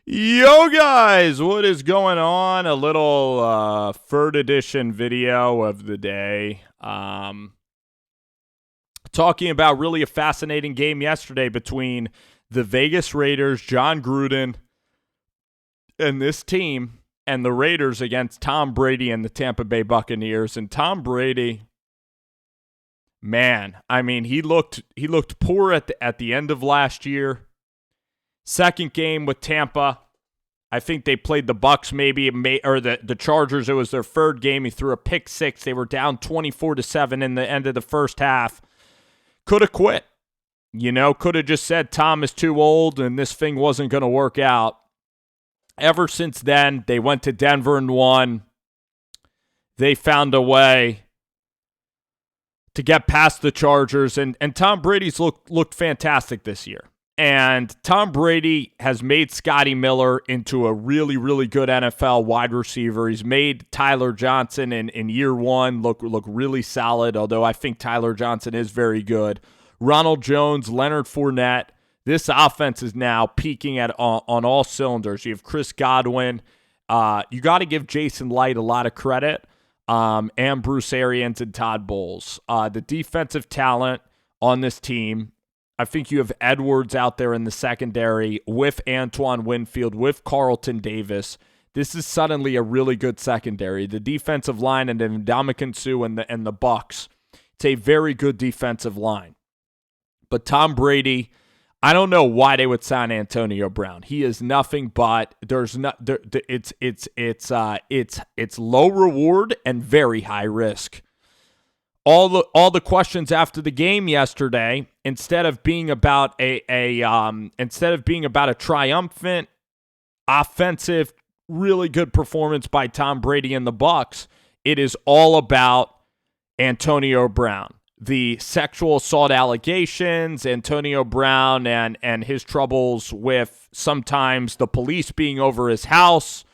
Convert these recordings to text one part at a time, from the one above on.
Yo, guys, what is going on? A little third edition video of the day. Talking about really a fascinating game yesterday between the Vegas Raiders, John Gruden, and this team, and the Raiders against Tom Brady and the Tampa Bay Buccaneers. And Tom Brady, man, I mean, he looked poor at the end of last year. Second game with Tampa, I think they played the Bucs or the Chargers. It was their third game. He threw a pick six. They were down 24-7 in the end of the first half. Could have quit. Could have just said Tom is too old and this thing wasn't going to work out. Ever since then, they went to Denver and won. They found a way to get past the Chargers, and Tom Brady's looked fantastic this year. And Tom Brady has made Scotty Miller into a really, really good NFL wide receiver. He's made Tyler Johnson in year one look really solid, although I think Tyler Johnson is very good. Ronald Jones, Leonard Fournette. This offense is now peaking on all cylinders. You have Chris Godwin. You got to give Jason Light a lot of credit, and Bruce Arians and Todd Bowles. The defensive talent on this team, I think you have Edwards out there in the secondary with Antoine Winfield, with Carlton Davis. This is suddenly a really good secondary. The defensive line and Ndamukong Suh and the Bucs, it's a very good defensive line. But Tom Brady, I don't know why they would sign Antonio Brown. He is nothing but it's low reward and very high risk. All the questions after the game yesterday, instead of being about a triumphant, offensive, really good performance by Tom Brady and the Bucs, it is all about Antonio Brown. The sexual assault allegations, Antonio Brown and his troubles with sometimes the police being over his house.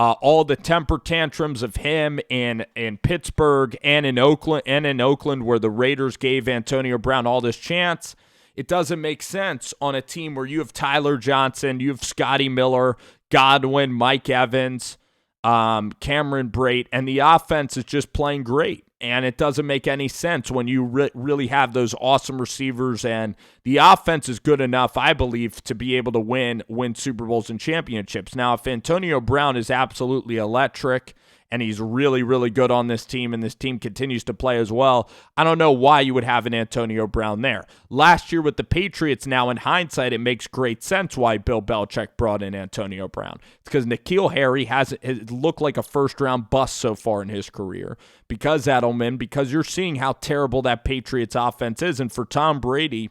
All the temper tantrums of him in Pittsburgh and in Oakland, where the Raiders gave Antonio Brown all this chance. It doesn't make sense on a team where you have Tyler Johnson, you have Scotty Miller, Godwin, Mike Evans, Cameron Brate, and the offense is just playing great. And it doesn't make any sense when you really have those awesome receivers, and the offense is good enough, I believe, to be able to win Super Bowls and championships. Now, if Antonio Brown is absolutely electric and he's really, really good on this team, and this team continues to play as well, I don't know why you would have an Antonio Brown there. Last year with the Patriots, now in hindsight, it makes great sense why Bill Belichick brought in Antonio Brown. It's because N'Keal Harry has looked like a first-round bust so far in his career. Because Edelman, because you're seeing how terrible that Patriots offense is, and for Tom Brady,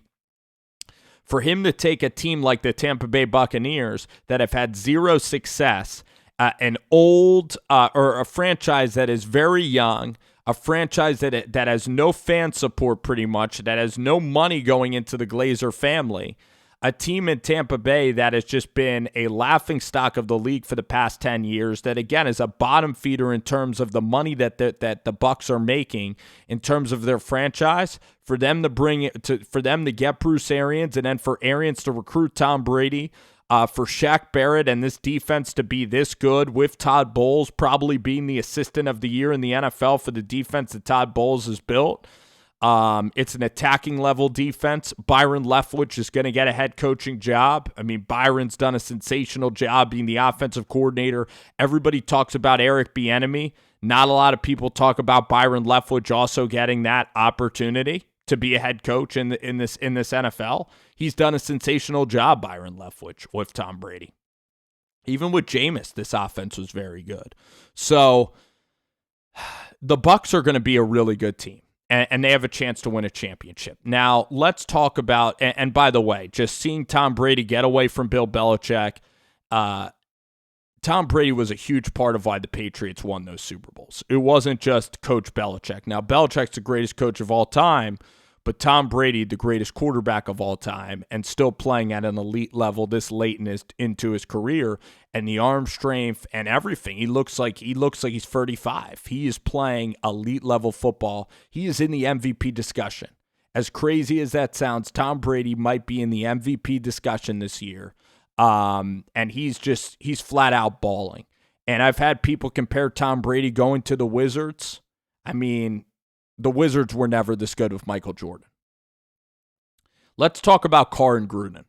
for him to take a team like the Tampa Bay Buccaneers that have had zero success, an old or a franchise that is very young, a franchise that has no fan support pretty much, that has no money going into the Glazer family, a team in Tampa Bay that has just been a laughingstock of the league for the past 10 years, that again is a bottom feeder in terms of the money that the Bucs are making in terms of their franchise. For them to get Bruce Arians, and then for Arians to recruit Tom Brady, for Shaq Barrett and this defense to be this good, with Todd Bowles probably being the assistant of the year in the NFL for the defense that Todd Bowles has built. It's an attacking level defense. Byron Leftwich is going to get a head coaching job. I mean, Byron's done a sensational job being the offensive coordinator. Everybody talks about Eric Bieniemy. Not a lot of people talk about Byron Leftwich also getting that opportunity to be a head coach in this NFL. He's done a sensational job, Byron Leftwich, with Tom Brady. Even with Jameis, this offense was very good. So the Bucs are going to be a really good team, and they have a chance to win a championship. Now, let's talk about, and by the way, just seeing Tom Brady get away from Bill Belichick, Tom Brady was a huge part of why the Patriots won those Super Bowls. It wasn't just Coach Belichick. Now, Belichick's the greatest coach of all time, but Tom Brady, the greatest quarterback of all time, and still playing at an elite level this late into his career, and the arm strength and everything. He looks like he's 35. He is playing elite level football. He is in the MVP discussion. As crazy as that sounds, Tom Brady might be in the MVP discussion this year. And he's flat out balling. And I've had people compare Tom Brady going to the Wizards. I mean, the Wizards were never this good with Michael Jordan. Let's talk about Carr and Gruden.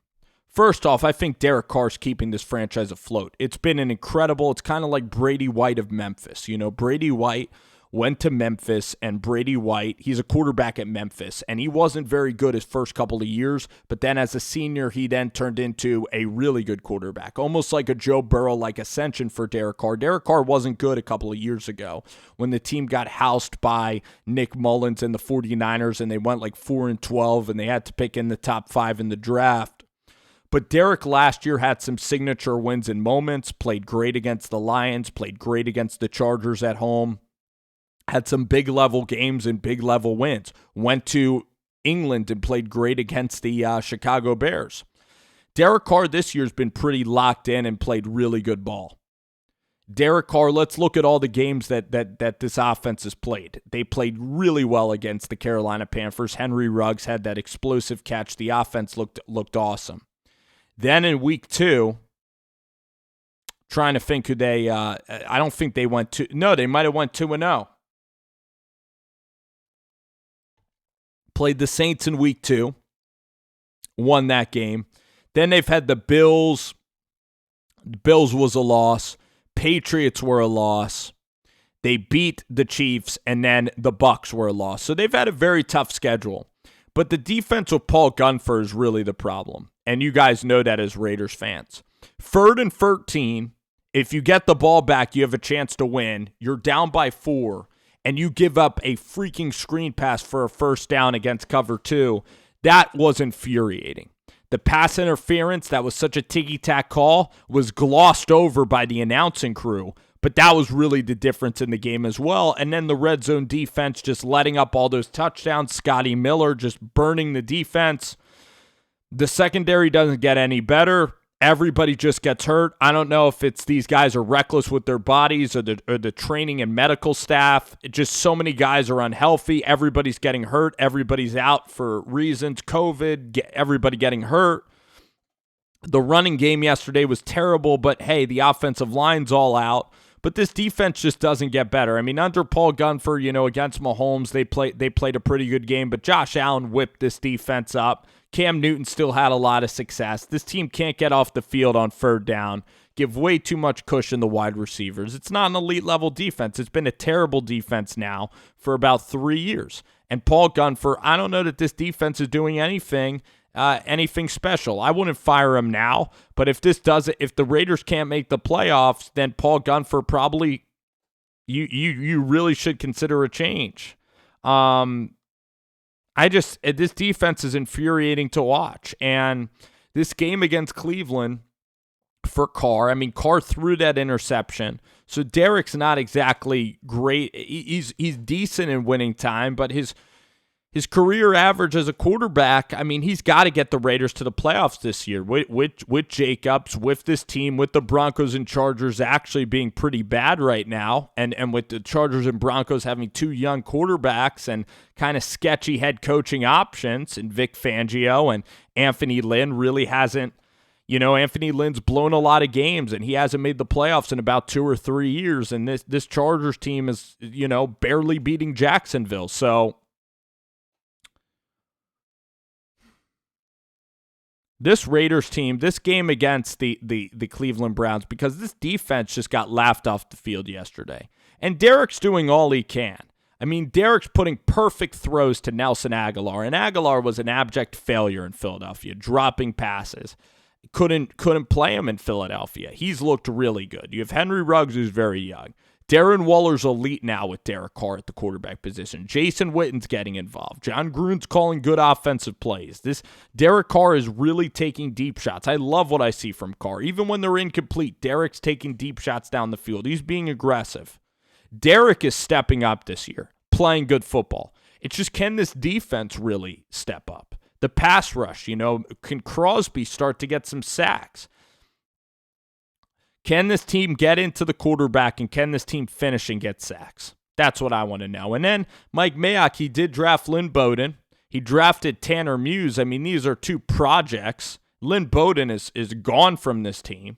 First off, I think Derek Carr's keeping this franchise afloat. It's been an incredible, it's kind of like Brady White of Memphis. You know, Brady White went to Memphis, and Brady White, he's a quarterback at Memphis, and he wasn't very good his first couple of years, but then as a senior, he then turned into a really good quarterback, almost like a Joe Burrow-like ascension for Derek Carr. Derek Carr wasn't good a couple of years ago when the team got housed by Nick Mullins and the 49ers, and they went like 4-12, and they had to pick in the top 5 in the draft. But Derek last year had some signature wins and moments, played great against the Lions, played great against the Chargers at home, had some big-level games and big-level wins. Went to England and played great against the Chicago Bears. Derek Carr this year has been pretty locked in and played really good ball. Derek Carr, let's look at all the games that this offense has played. They played really well against the Carolina Panthers. Henry Ruggs had that explosive catch. The offense looked awesome. Then in week 2, trying to think who they, I don't think they went to, no, they might have went 2-0. Played the Saints in week 2, won that game. Then they've had the Bills. The Bills was a loss. Patriots were a loss. They beat the Chiefs, and then the Bucs were a loss. So they've had a very tough schedule. But the defense with Paul Gunfer is really the problem. And you guys know that as Raiders fans. 3rd and 13, if you get the ball back, you have a chance to win. You're down by 4. And you give up a freaking screen pass for a first down against cover 2, that was infuriating. The pass interference, that was such a ticky-tack call, was glossed over by the announcing crew, but that was really the difference in the game as well. And then the red zone defense just letting up all those touchdowns, Scotty Miller just burning the defense. The secondary doesn't get any better. Everybody just gets hurt. I don't know if it's these guys are reckless with their bodies or the training and medical staff. Just so many guys are unhealthy. Everybody's getting hurt. Everybody's out for reasons. COVID, everybody getting hurt. The running game yesterday was terrible, but hey, the offensive line's all out. But this defense just doesn't get better. I mean, under Paul Gunfer, against Mahomes, they played a pretty good game, but Josh Allen whipped this defense up. Cam Newton still had a lot of success. This team can't get off the field on 3rd down, give way too much cushion to wide receivers. It's not an elite-level defense. It's been a terrible defense now for about 3 years. And Paul Gunfer, I don't know that this defense is doing anything special. I wouldn't fire him now, but if the Raiders can't make the playoffs, then Paul Gunfer probably, you really should consider a change. This defense is infuriating to watch. And this game against Cleveland for Carr, I mean, Carr threw that interception. So Derek's not exactly great. He's decent in winning time, but his career average as a quarterback, I mean, he's got to get the Raiders to the playoffs this year with Jacobs, with this team, with the Broncos and Chargers actually being pretty bad right now, and with the Chargers and Broncos having 2 young quarterbacks and kind of sketchy head coaching options, and Vic Fangio and Anthony Lynn really hasn't, Anthony Lynn's blown a lot of games, and he hasn't made the playoffs in about 2 or 3 years, and this Chargers team is, barely beating Jacksonville, so this Raiders team, this game against the Cleveland Browns, because this defense just got laughed off the field yesterday. And Derek's doing all he can. I mean, Derek's putting perfect throws to Nelson Aguilar, and Aguilar was an abject failure in Philadelphia, dropping passes. Couldn't play him in Philadelphia. He's looked really good. You have Henry Ruggs, who's very young. Darren Waller's elite now with Derek Carr at the quarterback position. Jason Witten's getting involved. John Gruden's calling good offensive plays. This Derek Carr is really taking deep shots. I love what I see from Carr. Even when they're incomplete, Derek's taking deep shots down the field. He's being aggressive. Derek is stepping up this year, playing good football. It's just, can this defense really step up? The pass rush, can Crosby start to get some sacks? Can this team get into the quarterback, and can this team finish and get sacks? That's what I want to know. And then Mike Mayock, he did draft Lynn Bowden. He drafted Tanner Muse. I mean, these are 2 projects. Lynn Bowden is gone from this team.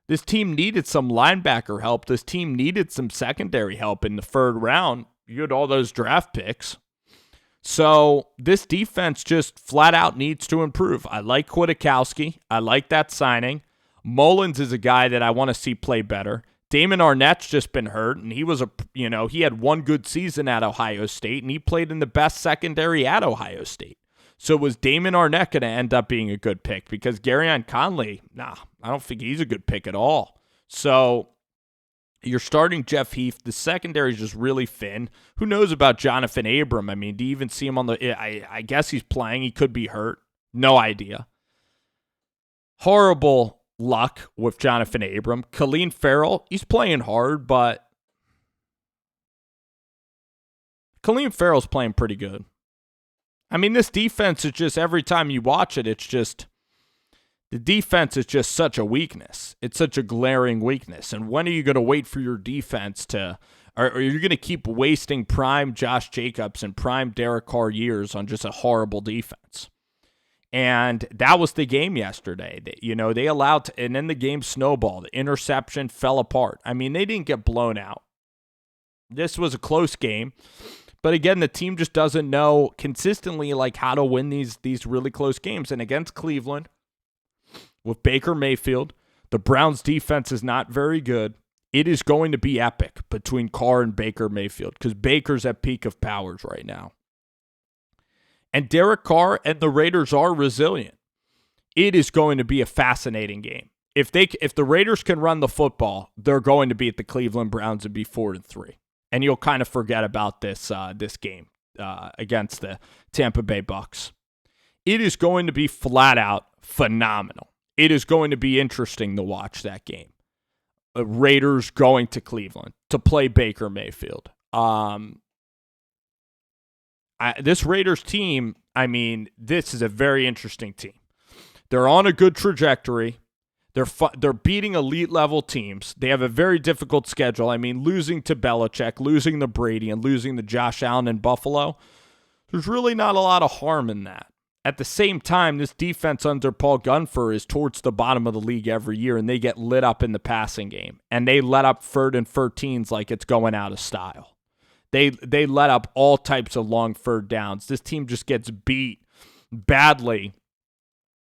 This team needed some linebacker help. This team needed some secondary help in the third round. You had all those draft picks. So this defense just flat out needs to improve. I like Kwiatkowski. I like that signing. Mullins is a guy that I want to see play better. Damon Arnett's just been hurt, and he had one good season at Ohio State, and he played in the best secondary at Ohio State. So was Damon Arnett going to end up being a good pick? Because Garyon Conley, I don't think he's a good pick at all. So you're starting Jeff Heath. The secondary is just really thin. Who knows about Jonathan Abram? I mean, do you even see him on the I guess he's playing. He could be hurt. No idea. Horrible luck with Jonathan Abram. Khalil Farrell, he's playing hard, but Khalil Farrell's playing pretty good. I mean, this defense is just, every time you watch it, it's just, the defense is just such a weakness. It's such a glaring weakness. And when are you going to wait for your defense to, or are you going to keep wasting prime Josh Jacobs and prime Derek Carr years on just a horrible defense? And that was the game yesterday. They allowed, and then the game snowballed. The interception fell apart. I mean, they didn't get blown out. This was a close game. But again, the team just doesn't know consistently how to win these really close games. And against Cleveland, with Baker Mayfield, the Browns' defense is not very good. It is going to be epic between Carr and Baker Mayfield because Baker's at peak of powers right now. And Derek Carr and the Raiders are resilient. It is going to be a fascinating game. If the Raiders can run the football, they're going to beat the Cleveland Browns and be 4-3. And you'll kind of forget about this game against the Tampa Bay Bucs. It is going to be flat out phenomenal. It is going to be interesting to watch that game. Raiders going to Cleveland to play Baker Mayfield. This Raiders team, I mean, this is a very interesting team. They're on a good trajectory. They're beating elite level teams. They have a very difficult schedule. I mean, losing to Belichick, losing to Brady, and losing to Josh Allen in Buffalo, there's really not a lot of harm in that. At the same time, this defense under Paul Gunfer is towards the bottom of the league every year, and they get lit up in the passing game. And they let up 3rd and 13s like it's going out of style. They let up all types of long 3rd downs. This team just gets beat badly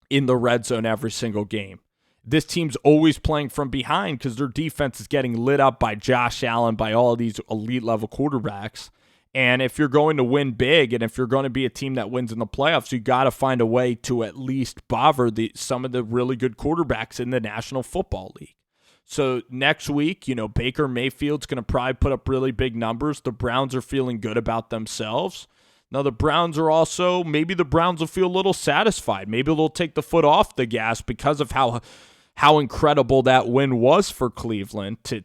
in the red zone every single game. This team's always playing from behind because their defense is getting lit up by Josh Allen, by all of these elite-level quarterbacks. And if you're going to win big and if you're going to be a team that wins in the playoffs, you got to find a way to at least bother some of the really good quarterbacks in the National Football League. So next week, Baker Mayfield's going to probably put up really big numbers. The Browns are feeling good about themselves. Now, the Browns are also, maybe the Browns will feel a little satisfied. Maybe they'll take the foot off the gas because of how incredible that win was for Cleveland to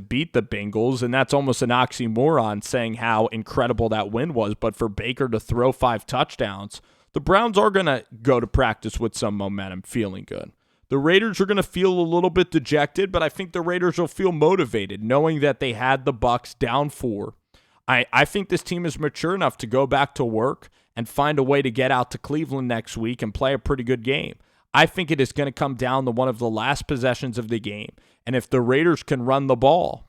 beat the Bengals. And that's almost an oxymoron saying how incredible that win was. But for Baker to throw 5 touchdowns, the Browns are going to go to practice with some momentum, feeling good. The Raiders are going to feel a little bit dejected, but I think the Raiders will feel motivated knowing that they had the Bucs down 4. I think this team is mature enough to go back to work and find a way to get out to Cleveland next week and play a pretty good game. I think it is going to come down to one of the last possessions of the game. And if the Raiders can run the ball,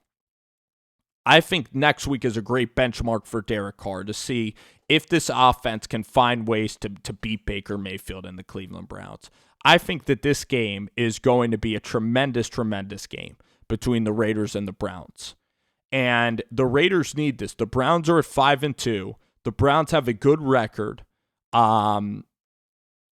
I think next week is a great benchmark for Derek Carr to see if this offense can find ways to beat Baker Mayfield and the Cleveland Browns. I think that this game is going to be a tremendous, tremendous game between the Raiders and the Browns. And the Raiders need this. The Browns are at 5-2. The Browns have a good record. But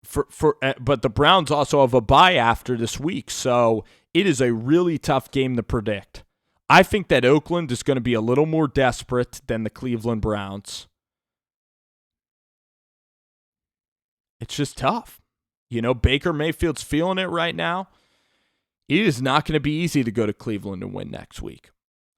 the Browns also have a bye after this week, so it is a really tough game to predict. I think that Oakland is going to be a little more desperate than the Cleveland Browns. It's just tough. Baker Mayfield's feeling it right now. It is not going to be easy to go to Cleveland and win next week.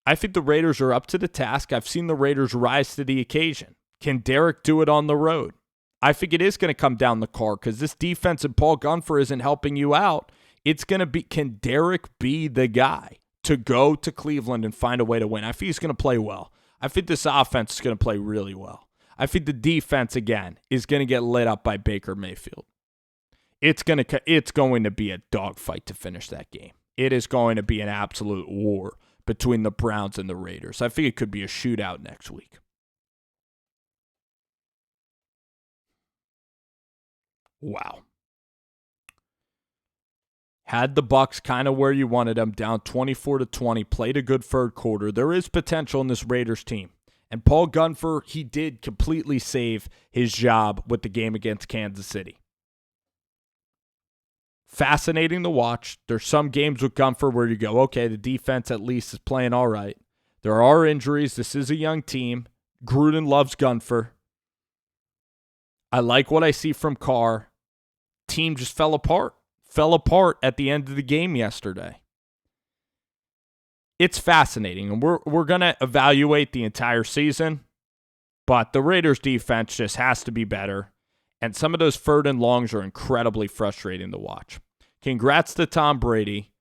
I think the Raiders are up to the task. I've seen the Raiders rise to the occasion. Can Derek do it on the road? I think it is going to come down the car because this defense and Paul Gunfer isn't helping you out. It's going to be, can Derek be the guy to go to Cleveland and find a way to win? I think he's going to play well. I think this offense is going to play really well. I think the defense, again, is going to get lit up by Baker Mayfield. It's going to be a dogfight to finish that game. It is going to be an absolute war between the Browns and the Raiders. I think it could be a shootout next week. Wow. Had the Bucs kind of where you wanted them, down 24-20, played a good third quarter. There is potential in this Raiders team. And Paul Gunfer, he did completely save his job with the game against Kansas City. Fascinating to watch. There's some games with Gunfer where you go, okay, the defense at least is playing all right. There are injuries. This is a young team. Gruden loves Gunfer. I like what I see from Carr. Team just fell apart at the end of the game yesterday. It's fascinating, and we're going to evaluate the entire season, but the Raiders defense just has to be better, and some of those third and longs are incredibly frustrating to watch. Congrats to Tom Brady.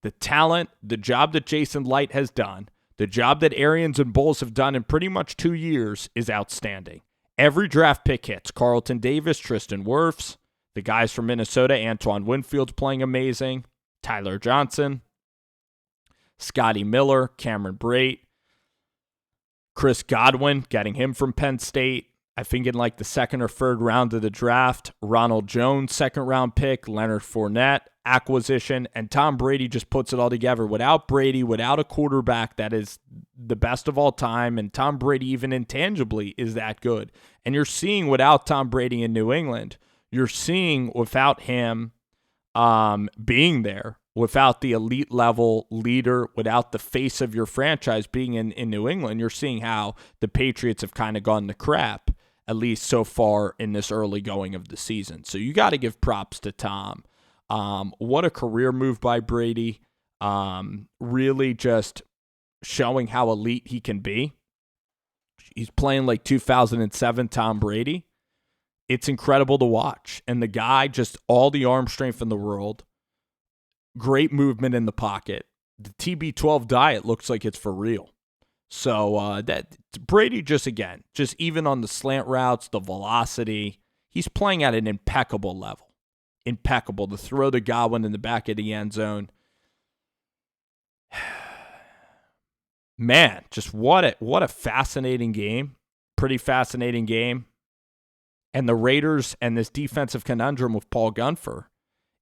The talent, the job that Jason Light has done, the job that Arians and Bowles have done in pretty much 2 years is outstanding. Every draft pick hits. Carlton Davis, Tristan Wirfs, the guys from Minnesota, Antoine Winfield's playing amazing. Tyler Johnson, Scotty Miller, Cameron Brate, Chris Godwin, getting him from Penn State. I think in like the second or third round of the draft. Ronald Jones, second round pick. Leonard Fournette, acquisition. And Tom Brady just puts it all together. Without Brady, without a quarterback that is the best of all time, and Tom Brady even intangibly is that good. And you're seeing without Tom Brady in New England, you're seeing without him being there, without the elite level leader, without the face of your franchise being in New England, you're seeing how the Patriots have kind of gone to crap, at least so far in this early going of the season. So you got to give props to Tom. What a career move by Brady. Really just showing how elite he can be. He's playing like 2007 Tom Brady. It's incredible to watch. And the guy, just all the arm strength in the world. Great movement in the pocket. The TB12 diet looks like it's for real. So that Brady just even on the slant routes, the velocity, he's playing at an impeccable level. Impeccable to throw the Godwin in the back of the end zone. Man, just what a fascinating game. Pretty fascinating game. And the Raiders and this defensive conundrum with Paul Gunfer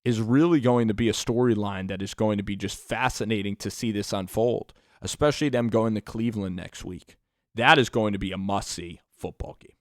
is really going to be a storyline that is going to be just fascinating to see this unfold, especially them going to Cleveland next week. That is going to be a must-see football game.